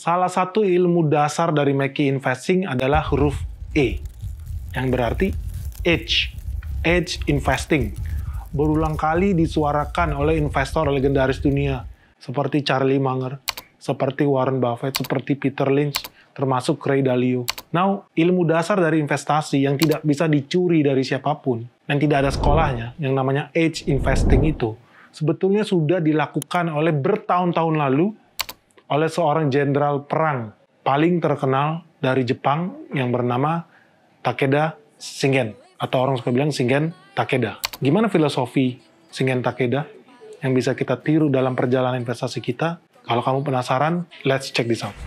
Salah satu ilmu dasar dari Mackey Investing adalah huruf E, yang berarti Edge. Edge Investing. Berulang kali disuarakan oleh investor legendaris dunia, seperti Charlie Munger, seperti Warren Buffett, seperti Peter Lynch, termasuk Ray Dalio. Now, ilmu dasar dari investasi yang tidak bisa dicuri dari siapapun, dan tidak ada sekolahnya, yang namanya Edge Investing itu, sebetulnya sudah dilakukan oleh bertahun-tahun lalu oleh seorang jenderal perang paling terkenal dari Jepang yang bernama Takeda Shingen, atau orang suka bilang Shingen Takeda. Gimana filosofi Shingen Takeda yang bisa kita tiru dalam perjalanan investasi kita? Kalau kamu penasaran, let's check this out.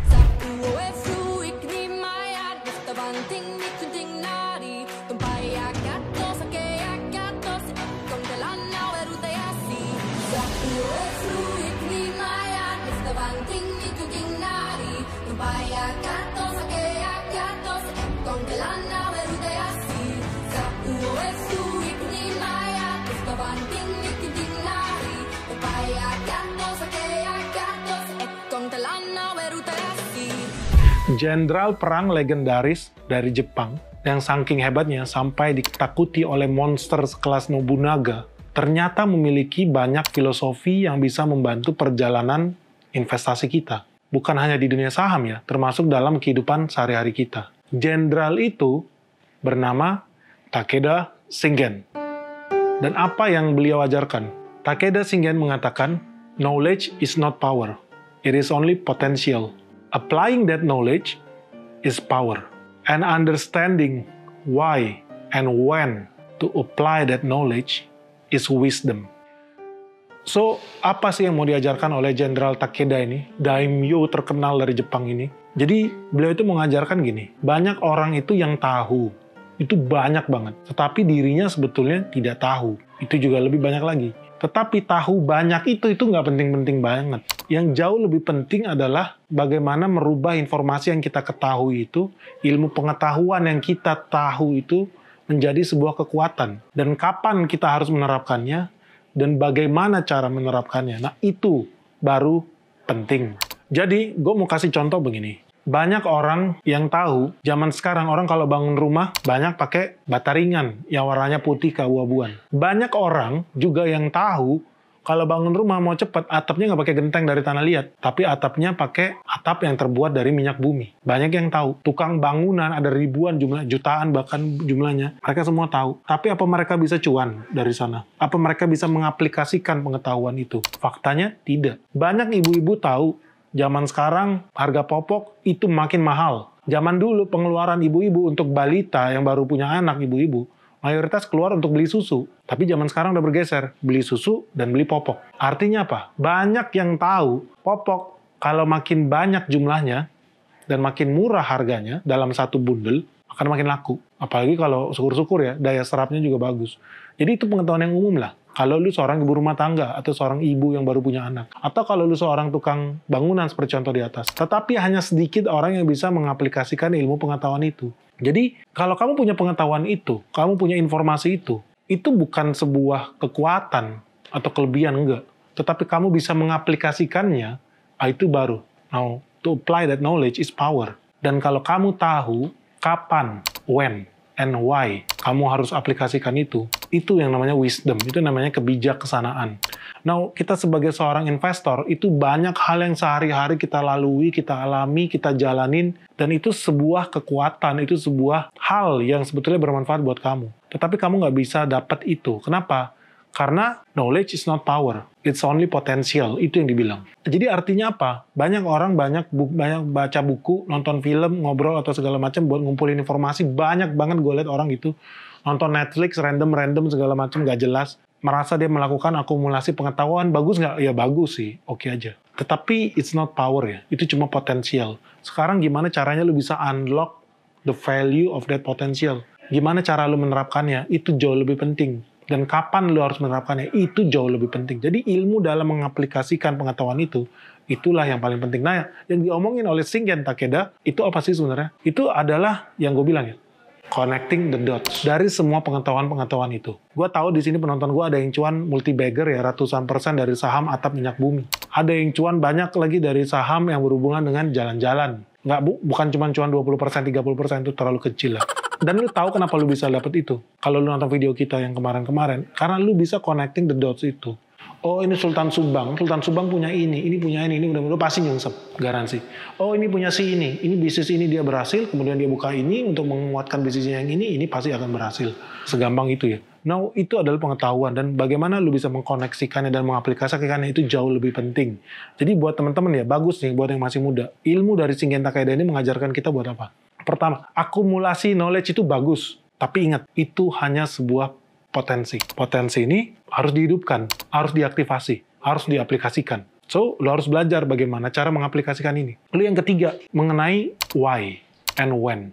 Jenderal perang legendaris dari Jepang yang saking hebatnya sampai ditakuti oleh monster sekelas Nobunaga, ternyata memiliki banyak filosofi yang bisa membantu perjalanan investasi kita. Bukan hanya di dunia saham ya, termasuk dalam kehidupan sehari-hari kita. Jenderal itu bernama Takeda Shingen. Dan apa yang beliau ajarkan? Takeda Shingen mengatakan, knowledge is not power, it is only potential. Applying that knowledge is power. And understanding why and when to apply that knowledge is wisdom. So, apa sih yang mau diajarkan oleh Jenderal Takeda ini? Daimyo terkenal dari Jepang ini. Jadi, beliau itu mengajarkan gini, banyak orang itu yang tahu. Itu banyak banget. Tetapi dirinya sebetulnya tidak tahu. Itu juga lebih banyak lagi. Tetapi tahu banyak itu nggak penting-penting banget. Yang jauh lebih penting adalah bagaimana merubah informasi yang kita ketahui itu, ilmu pengetahuan yang kita tahu itu menjadi sebuah kekuatan. Dan kapan kita harus menerapkannya, dan bagaimana cara menerapkannya. Nah, itu baru penting. Jadi, gue mau kasih contoh begini. Banyak orang yang tahu, zaman sekarang orang kalau bangun rumah, banyak pakai bata ringan yang warnanya putih keabu-abuan. Banyak orang juga yang tahu, kalau bangun rumah mau cepat, atapnya nggak pakai genteng dari tanah liat, tapi atapnya pakai atap yang terbuat dari minyak bumi. Banyak yang tahu. Tukang bangunan ada ribuan jumlah, jutaan bahkan jumlahnya. Mereka semua tahu. Tapi apa mereka bisa cuan dari sana? Apa mereka bisa mengaplikasikan pengetahuan itu? Faktanya tidak. Banyak ibu-ibu tahu, zaman sekarang harga popok itu makin mahal. Zaman dulu pengeluaran ibu-ibu untuk balita yang baru punya anak ibu-ibu, mayoritas keluar untuk beli susu. Tapi zaman sekarang udah bergeser, beli susu dan beli popok. Artinya apa? Banyak yang tahu popok kalau makin banyak jumlahnya dan makin murah harganya dalam satu bundel, akan makin laku. Apalagi kalau syukur-syukur ya, daya serapnya juga bagus. Jadi itu pengetahuan yang umum lah. Kalau lu seorang ibu rumah tangga, atau seorang ibu yang baru punya anak, atau kalau lu seorang tukang bangunan seperti contoh di atas. Tetapi hanya sedikit orang yang bisa mengaplikasikan ilmu pengetahuan itu. Jadi, kalau kamu punya pengetahuan itu, kamu punya informasi itu bukan sebuah kekuatan atau kelebihan, enggak. Tetapi kamu bisa mengaplikasikannya, itu baru. Now, to apply that knowledge is power. Dan kalau kamu tahu kapan, when, and why kamu harus aplikasikan itu yang namanya wisdom, itu namanya kebijaksanaan. Nah, kita sebagai seorang investor, itu banyak hal yang sehari-hari kita lalui, kita alami, kita jalanin, dan itu sebuah kekuatan, itu sebuah hal yang sebetulnya bermanfaat buat kamu. Tetapi kamu nggak bisa dapat itu. Kenapa? Karena knowledge is not power, it's only potential, itu yang dibilang. Jadi artinya apa? Banyak orang banyak baca buku, nonton film, ngobrol atau segala macam buat ngumpulin informasi. Banyak banget gue lihat orang itu nonton Netflix random segala macam nggak jelas. Merasa dia melakukan akumulasi pengetahuan, bagus nggak? Ya bagus sih, oke aja. Tetapi it's not power ya, itu cuma potensial. Sekarang gimana caranya lu bisa unlock the value of that potential? Gimana cara lu menerapkannya? Itu jauh lebih penting. Dan kapan lu harus menerapkannya, itu jauh lebih penting. Jadi ilmu dalam mengaplikasikan pengetahuan itu, itulah yang paling penting. Nah, yang diomongin oleh Shingen Takeda, itu apa sih sebenarnya? Itu adalah yang gue bilang ya, connecting the dots dari semua pengetahuan-pengetahuan itu. Gue tahu di sini penonton gue ada yang cuan multi-bagger ya, ratusan persen dari saham atap minyak bumi. Ada yang cuan banyak lagi dari saham yang berhubungan dengan jalan-jalan. Bukan cuma cuan 20%, 30% itu terlalu kecil lah. Dan lu tahu kenapa lu bisa dapet itu? Kalau lu nonton video kita yang kemarin-kemarin, karena lu bisa connecting the dots itu. Oh ini Sultan Subang punya ini punya ini udah pasti nyungsep, garansi. Oh ini punya si ini bisnis ini dia berhasil, kemudian dia buka ini untuk menguatkan bisnisnya yang ini pasti akan berhasil. Segampang itu ya. Nah itu adalah pengetahuan dan bagaimana lu bisa mengkoneksikannya dan mengaplikasikannya itu jauh lebih penting. Jadi buat teman-teman ya, bagus nih buat yang masih muda. Ilmu dari Shingen Takeda ini mengajarkan kita buat apa? Pertama, akumulasi knowledge itu bagus. Tapi ingat, itu hanya sebuah potensi. Potensi ini harus dihidupkan, harus diaktifasi, harus diaplikasikan. So, lo harus belajar bagaimana cara mengaplikasikan ini. Lalu yang ketiga, mengenai why and when.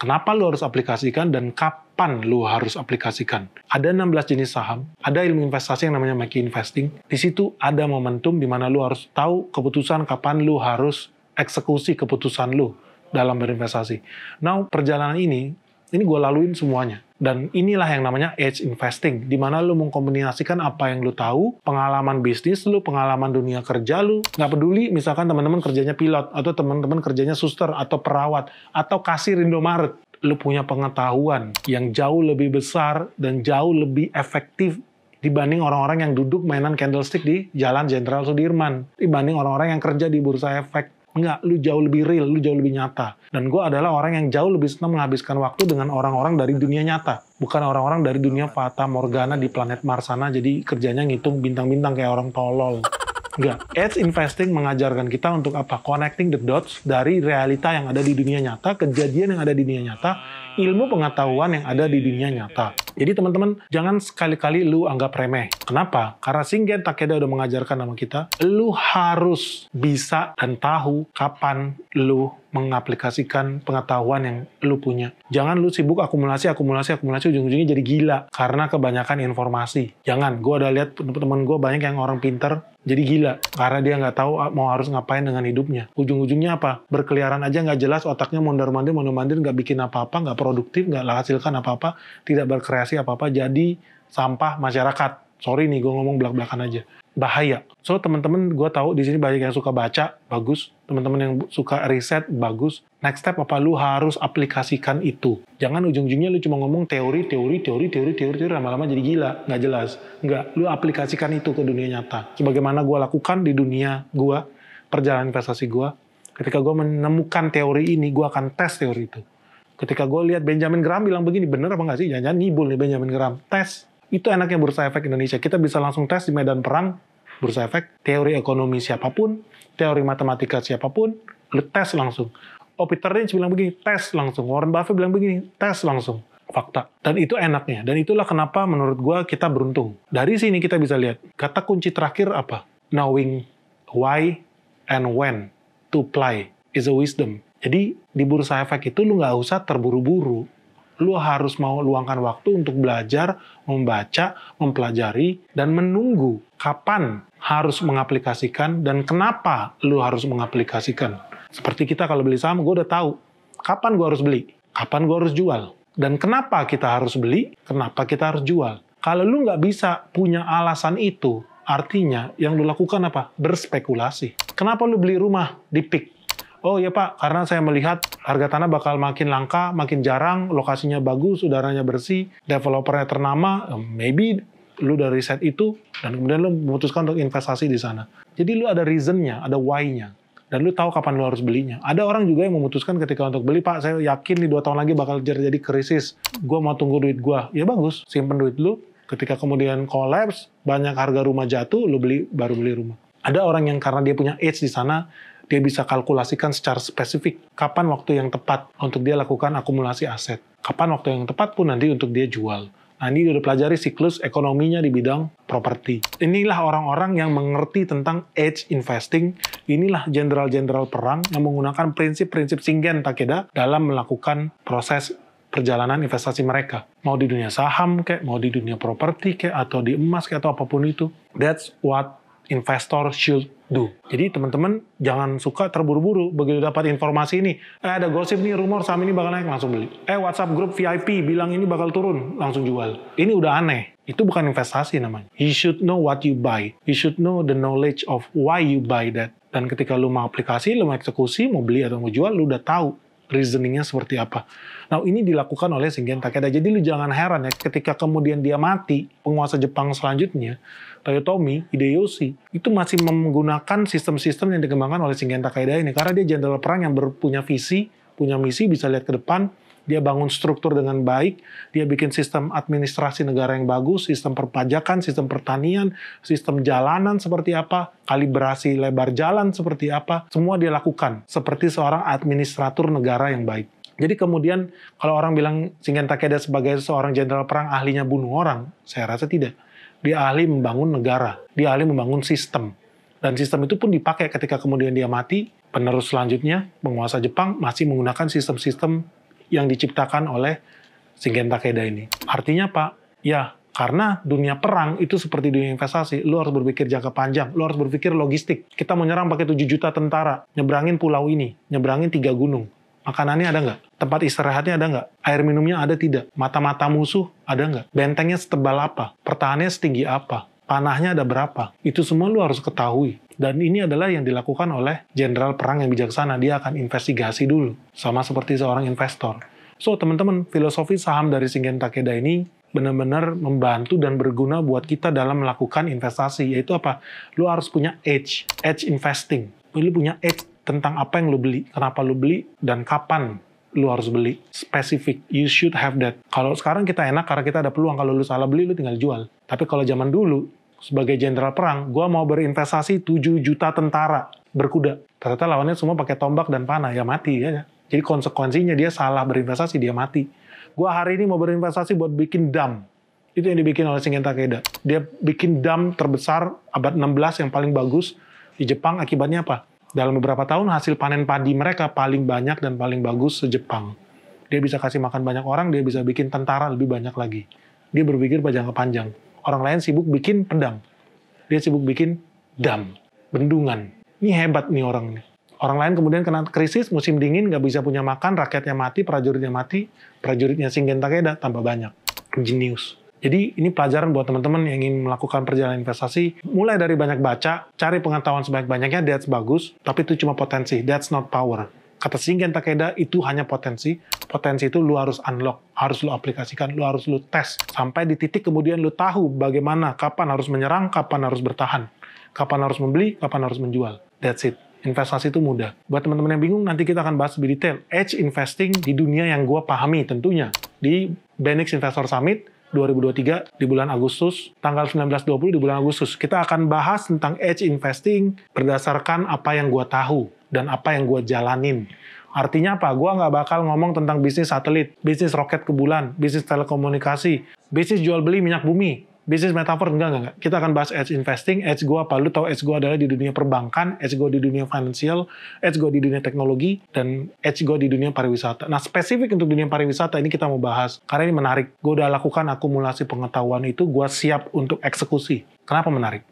Kenapa lo harus aplikasikan dan kapan lo harus aplikasikan. Ada 16 jenis saham, ada ilmu investasi yang namanya macro investing. Di situ ada momentum di mana lo harus tahu keputusan kapan lo harus eksekusi keputusan lo dalam berinvestasi. Nah, perjalanan ini gue laluin semuanya. Dan inilah yang namanya edge investing, di mana lu mengkombinasikan apa yang lu tahu, pengalaman bisnis lu, pengalaman dunia kerja lu, nggak peduli misalkan teman-teman kerjanya pilot, atau teman-teman kerjanya suster, atau perawat, atau kasir Indomaret. Lu punya pengetahuan yang jauh lebih besar dan jauh lebih efektif dibanding orang-orang yang duduk mainan candlestick di Jalan Jenderal Sudirman, dibanding orang-orang yang kerja di Bursa Efek. Enggak, lu jauh lebih real, lu jauh lebih nyata. Dan gue adalah orang yang jauh lebih senang menghabiskan waktu dengan orang-orang dari dunia nyata. Bukan orang-orang dari dunia Fata Morgana di planet Mars sana, jadi kerjanya ngitung bintang-bintang kayak orang tolol. Enggak. Edge investing mengajarkan kita untuk apa? Connecting the dots dari realita yang ada di dunia nyata, kejadian yang ada di dunia nyata, ilmu pengetahuan yang ada di dunia nyata. Jadi teman-teman, jangan sekali-kali lu anggap remeh. Kenapa? Karena Shingen Takeda udah mengajarkan sama kita, lu harus bisa dan tahu kapan lu mengaplikasikan pengetahuan yang lu punya. Jangan lu sibuk akumulasi, ujung-ujungnya jadi gila karena kebanyakan informasi. Jangan, gue udah lihat teman-teman gue banyak yang orang pinter jadi gila karena dia nggak tahu mau harus ngapain dengan hidupnya. Ujung-ujungnya apa? Berkeliaran aja nggak jelas, otaknya mondar-mandir, nggak bikin apa-apa, nggak produktif, nggak hasilkan apa-apa, tidak berkreasi apa-apa, jadi sampah masyarakat. Sorry nih, gue ngomong belak-belakan aja. Bahaya. So, teman-teman, gue tahu di sini banyak yang suka baca, bagus. Teman-teman yang suka riset, bagus. Next step apa? Lu harus aplikasikan itu. Jangan ujung-ujungnya lu cuma ngomong teori, lama-lama jadi gila. Nggak jelas. Nggak. Lu aplikasikan itu ke dunia nyata. Sebagaimana gue lakukan di dunia gue, perjalanan investasi gue, ketika gue menemukan teori ini, gue akan tes teori itu. Ketika gue lihat Benjamin Graham bilang begini, bener apa nggak sih? Jangan-jangan nibul nih Benjamin Graham. Tes. Itu enaknya Bursa Efek Indonesia. Kita bisa langsung tes di medan perang, Bursa Efek, teori ekonomi siapapun, teori matematika siapapun, lu tes langsung. Oh, Peter Lynch bilang begini, tes langsung. Warren Buffett bilang begini, tes langsung. Fakta. Dan itu enaknya. Dan itulah kenapa menurut gue kita beruntung. Dari sini kita bisa lihat, kata kunci terakhir apa? Knowing why and when to play is a wisdom. Jadi, di Bursa Efek itu lu nggak usah terburu-buru. Lu harus mau luangkan waktu untuk belajar, membaca, mempelajari, dan menunggu kapan harus mengaplikasikan dan kenapa lu harus mengaplikasikan. Seperti kita kalau beli saham, gue udah tahu kapan gue harus beli, kapan gue harus jual, dan kenapa kita harus beli, kenapa kita harus jual. Kalau lu nggak bisa punya alasan itu, artinya yang lu lakukan apa? Berspekulasi. Kenapa lu beli rumah di PIK? Oh ya Pak, karena saya melihat harga tanah bakal makin langka, makin jarang, lokasinya bagus, udaranya bersih, developernya ternama, maybe lu udah riset itu, dan kemudian lu memutuskan untuk investasi di sana. Jadi lu ada reason-nya, ada why-nya, dan lu tahu kapan lu harus belinya. Ada orang juga yang memutuskan ketika untuk beli, Pak, saya yakin nih 2 tahun lagi bakal terjadi krisis, gue mau tunggu duit gue. Ya bagus, simpen duit lu, ketika kemudian collapse, banyak harga rumah jatuh, lu baru beli rumah. Ada orang yang karena dia punya edge di sana, dia bisa kalkulasikan secara spesifik kapan waktu yang tepat untuk dia lakukan akumulasi aset. Kapan waktu yang tepat pun nanti untuk dia jual. Nah, ini udah pelajari siklus ekonominya di bidang properti. Inilah orang-orang yang mengerti tentang edge investing. Inilah jenderal-jenderal perang yang menggunakan prinsip-prinsip Shingen Takeda dalam melakukan proses perjalanan investasi mereka. Mau di dunia saham, mau di dunia properti, atau di emas, atau apapun itu. That's what investor should do. Jadi teman-teman jangan suka terburu-buru begitu dapat informasi ini. Ada gosip nih, rumor saham ini bakal naik, langsung beli. WhatsApp grup VIP bilang ini bakal turun, langsung jual. Ini udah aneh. Itu bukan investasi namanya. You should know what you buy. You should know the knowledge of why you buy that. Dan ketika lu mau aplikasi, lu mau eksekusi, mau beli atau mau jual, lu udah tahu reasoningnya seperti apa. Nah, ini dilakukan oleh Shingen Takeda. Jadi lu jangan heran ya, ketika kemudian dia mati, penguasa Jepang selanjutnya, Toyotomi Hideyoshi, itu masih menggunakan sistem-sistem yang dikembangkan oleh Shingen Takeda ini. Karena dia jenderal perang yang punya visi, punya misi, bisa lihat ke depan, dia bangun struktur dengan baik, dia bikin sistem administrasi negara yang bagus, sistem perpajakan, sistem pertanian, sistem jalanan seperti apa, kalibrasi lebar jalan seperti apa, semua dia lakukan seperti seorang administratur negara yang baik. Jadi kemudian kalau orang bilang Shingen Takeda sebagai seorang jenderal perang ahlinya bunuh orang, saya rasa tidak. Dia ahli membangun negara, dia ahli membangun sistem. Dan sistem itu pun dipakai ketika kemudian dia mati, penerus selanjutnya, penguasa Jepang masih menggunakan sistem-sistem yang diciptakan oleh Shingen Takeda ini. Artinya Pak, ya karena dunia perang itu seperti dunia investasi, lu harus berpikir jangka panjang, lu harus berpikir logistik. Kita menyerang pakai 7 juta tentara, nyebrangin pulau ini, nyebrangin 3 gunung. Makanannya ada nggak? Tempat istirahatnya ada nggak? Air minumnya ada tidak? Mata-mata musuh ada nggak? Bentengnya setebal apa? Pertahanannya setinggi apa? Panahnya ada berapa? Itu semua lu harus ketahui. Dan ini adalah yang dilakukan oleh jenderal perang yang bijaksana. Dia akan investigasi dulu, sama seperti seorang investor. So, teman-teman, filosofi saham dari Shingen Takeda ini benar-benar membantu dan berguna buat kita dalam melakukan investasi. Yaitu apa? Lu harus punya edge investing. Lu punya edge tentang apa yang lu beli, kenapa lu beli, dan kapan lu harus beli. Spesifik. You should have that. Kalau sekarang kita enak karena kita ada peluang. Kalau lu salah beli, lu tinggal jual. Tapi kalau zaman dulu, sebagai jenderal perang, gue mau berinvestasi 7 juta tentara berkuda. Ternyata lawannya semua pakai tombak dan panah, ya mati ya. Jadi konsekuensinya dia salah berinvestasi, dia mati. Gue hari ini mau berinvestasi buat bikin dam. Itu yang dibikin oleh Shingen Takeda. Dia bikin dam terbesar abad 16 yang paling bagus di Jepang. Akibatnya apa? Dalam beberapa tahun hasil panen padi mereka paling banyak dan paling bagus se-Jepang. Dia bisa kasih makan banyak orang, dia bisa bikin tentara lebih banyak lagi. Dia berpikir jangka panjang. Orang lain sibuk bikin pedang. Dia sibuk bikin dam, bendungan. Ini hebat nih orang ini. Orang lain kemudian kena krisis, musim dingin, nggak bisa punya makan, rakyatnya mati, prajuritnya Shingen Takeda tambah banyak. Genius. Jadi ini pelajaran buat teman-teman yang ingin melakukan perjalanan investasi. Mulai dari banyak baca, cari pengetahuan sebanyak-banyaknya, that's bagus, tapi itu cuma potensi, that's not power. Kata Shingen Takeda, itu hanya potensi. Potensi itu lu harus unlock, harus lu aplikasikan, lu harus lu tes. Sampai di titik kemudian lu tahu bagaimana, kapan harus menyerang, kapan harus bertahan. Kapan harus membeli, kapan harus menjual. That's it. Investasi itu mudah. Buat teman-teman yang bingung, nanti kita akan bahas lebih detail. Edge investing di dunia yang gue pahami tentunya. Di Benix Investor Summit 2023 di bulan Agustus, tanggal 19-20 di bulan Agustus. Kita akan bahas tentang edge investing berdasarkan apa yang gue tahu dan apa yang gue jalanin. Artinya apa? Gue nggak bakal ngomong tentang bisnis satelit, bisnis roket ke bulan, bisnis telekomunikasi, bisnis jual beli minyak bumi, bisnis metaverse, enggak. Kita akan bahas edge investing. Edge gue apa? Lu tahu edge gue adalah di dunia perbankan, edge gue di dunia financial, edge gue di dunia teknologi, dan edge gue di dunia pariwisata. Nah, spesifik untuk dunia pariwisata ini kita mau bahas. Karena ini menarik. Gue udah lakukan akumulasi pengetahuan itu, gue siap untuk eksekusi. Kenapa menarik?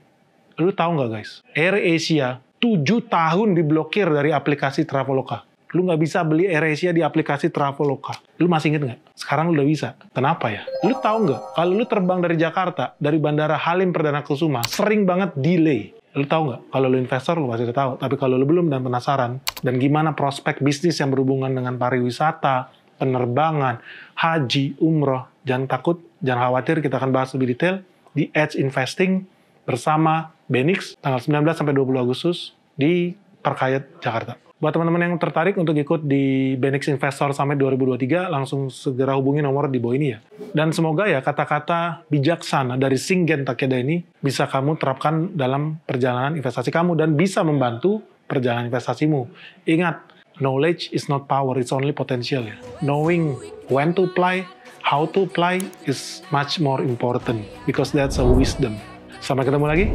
Lu tahu nggak guys? AirAsia 7 tahun diblokir dari aplikasi Traveloka. Lu nggak bisa beli AirAsia di aplikasi Traveloka. Lu masih inget nggak? Sekarang lu udah bisa. Kenapa ya? Lu tahu nggak? Kalau lu terbang dari Jakarta, dari Bandara Halim Perdana Kusuma, sering banget delay. Lu tahu nggak? Kalau lu investor, lu pasti udah tahu. Tapi kalau lu belum dan penasaran, dan gimana prospek bisnis yang berhubungan dengan pariwisata, penerbangan, haji, umroh, jangan takut, jangan khawatir, kita akan bahas lebih detail di Edge Investing bersama Benix tanggal 19-20 Agustus di Parkayat, Jakarta. Buat teman-teman yang tertarik untuk ikut di Benix Investor Summit 2023, langsung segera hubungi nomor di bawah ini ya. Dan semoga ya kata-kata bijaksana dari Shingen Takeda ini bisa kamu terapkan dalam perjalanan investasi kamu dan bisa membantu perjalanan investasimu. Ingat, knowledge is not power, it's only potential ya. Knowing when to apply, how to apply is much more important because that's a wisdom. Sampai ketemu lagi.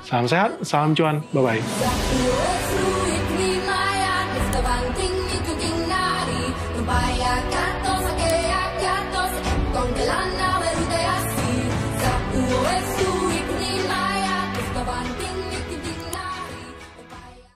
Salam sehat, salam cuan. Bye-bye.